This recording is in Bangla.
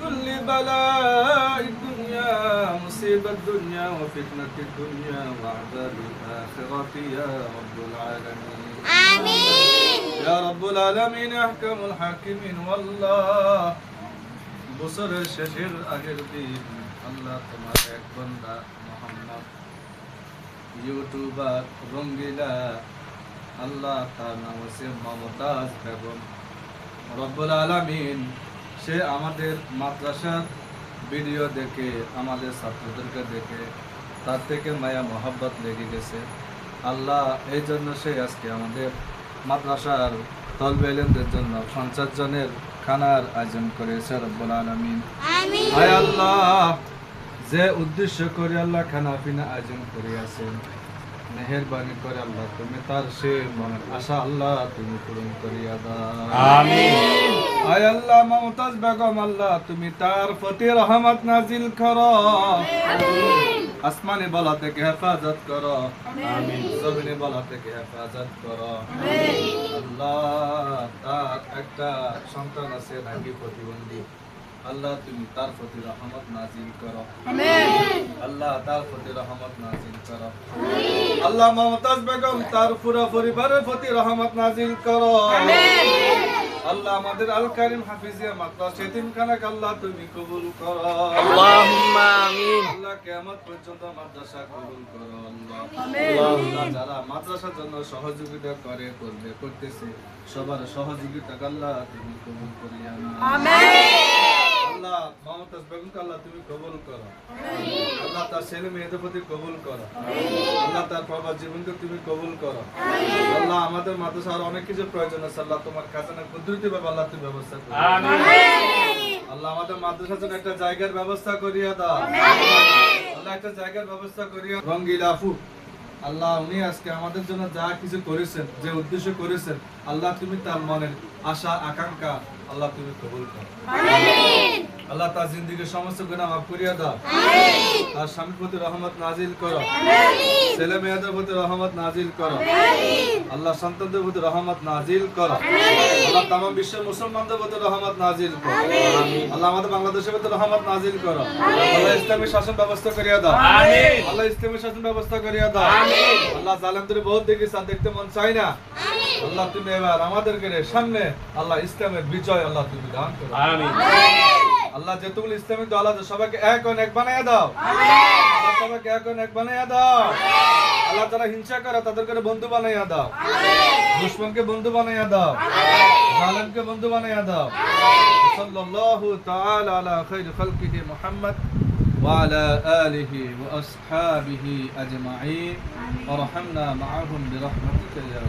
كل بلاء الدنيا مصيبة الدنيا وفتنة الدنيا وعذاب الآخرة يا رب العالمين آمين يا رب العالمين أحكم الحاكمين والله বছরের শেষের আগের দিন আল্লাহ তোমার এক বান্দা মুহাম্মদ ইউটিউবার রঙ্গিলা আল্লাহ তার নাম হচ্ছে মমতাজ বেগম রব্বুল আলামিন সে আমাদের মাদ্রাসার ভিডিও দেখে আমাদের ছাত্রদেরকে দেখে তার থেকে মায়া মোহাব্বত লেগে গেছে আল্লাহ এই জন্য সে আজকে আমাদের মাদ্রাসার তলবে ইলমদের জন্য 50 জনের খানার আয়োজন করেছে রব্বুল আলামিন আমিন হায় আল্লাহ যে উদ্দেশ্য করে আল্লাহ খানা পিনা আয়োজন করিয়াছেন মেহেরবানি করে আল্লাহ তুমি তার সে মনের আশা আল্লাহ তুমি পূরণ করিয়া দাও আমিন হায় আল্লাহ মমতাজ বেগম আল্লাহ তুমি তার প্রতি রহমত নাজিল করো আমিন আসমানি বলা থেকে হেফাজত করো আমিন জমিনি বলা থেকে হেফাজত করো আমিন আল্লাহ তার একটা সন্তান আছে নাকি প্রতিবন্ধী আল্লাহ তুমি তার প্রতি রহমত নাজিল করো আমিন আল্লাহ তার প্রতি রহমত নাজিল করো আল্লাহ মমতাজ বেগম তার পুরো পরিবারের প্রতি রহমত নাজিল করো আল্লাহ আমাদের আল কারিম হাফিজিয়া মাদ্রাসা এতিমখানাকে আল্লাহ তুমি কবুল করো আল্লাহুম্মা আমিন আল্লাহ কিয়ামত পর্যন্ত মাদ্রাসা কবুল করো আল্লাহ আমিন আল্লাহ যারা মাদ্রাসার জন্য সহযোগিতা করতেছে সবার সহযোগিতা আল্লাহ তুমি কবুল করিয়া নাও আল্লাহ মমতাজ বেগমকে আল্লাহ তুমি কবুল করো আল্লাহ তার ছেলে মেয়েদের প্রতি কবুল করো আল্লাহ তার প্রবাস জীবনকে তুমি কবুল করো আল্লাহ আমাদের মাদ্রাসার অনেক কিছু প্রয়োজন আছে আল্লাহ তোমার কাছে কুদরতি ভাবে আল্লাহ তুমি ব্যবস্থা করো আল্লাহ আমাদের মাদ্রাসার জন্য একটা জায়গার ব্যবস্থা করিয়া দাও আল্লাহ একটা জায়গার ব্যবস্থা করিয়া রঙ্গিলা আপু আল্লাহ উনি আজকে আমাদের জন্য যা কিছু করেছেন যে উদ্দেশ্য করেছেন আল্লাহ তুমি তার মনের আশা আকাঙ্ক্ষা আল্লাহ তুমি কবুল করো আল্লাহ তার জিন্দেগীর সমস্ত গুনাহ মাফ করিয়া দাও তার স্বামীর প্রতি রহমত নাজিল করো ছেলে মেয়েদের প্রতি রহমত নাজিল করো আল্লাহ সন্তানদের প্রতি রহমত নাজিল করো আল্লাহ তামাম বিশ্বের মুসলমানদের প্রতি রহমত নাজিল করো আল্লাহ আমাদের বাংলাদেশের প্রতি রহমত নাজিল করো আল্লাহ ইসলামী শাসন ব্যবস্থা করিয়া দাও আল্লাহ ইসলামী শাসন ব্যবস্থা করিয়া দাও আল্লাহ জালেমদের বহুত দেখি তা দেখতে মন চাই না আল্লাহ তুমি এবার আমাদেরকে সামনে আল্লাহ ইসলামের বিজয় আল্লাহ তুমি দান করো আল্লাহ যেতগুলো ইসলামিক দল আছে সবাইকে এক বানাইয়া দাও আল্লাহ সবাইকে এক বানাইয়া দাও আল্লাহ যারা হিংসা করে তাদেরকে বন্ধু বানাইয়া দাও দুশমনকে বন্ধু বানাইয়া দাও জালেমকে বন্ধু বানাইয়া দাও সাল্লাল্লাহু তাআলা আলা খায়রি খালকিহি মুহাম্মদ ওয়া আলা আলিহি ওয়া আসহাবিহি আজমাইন ওয়া রাহমনা মাআহুম বিরহমাতিকা ইয়া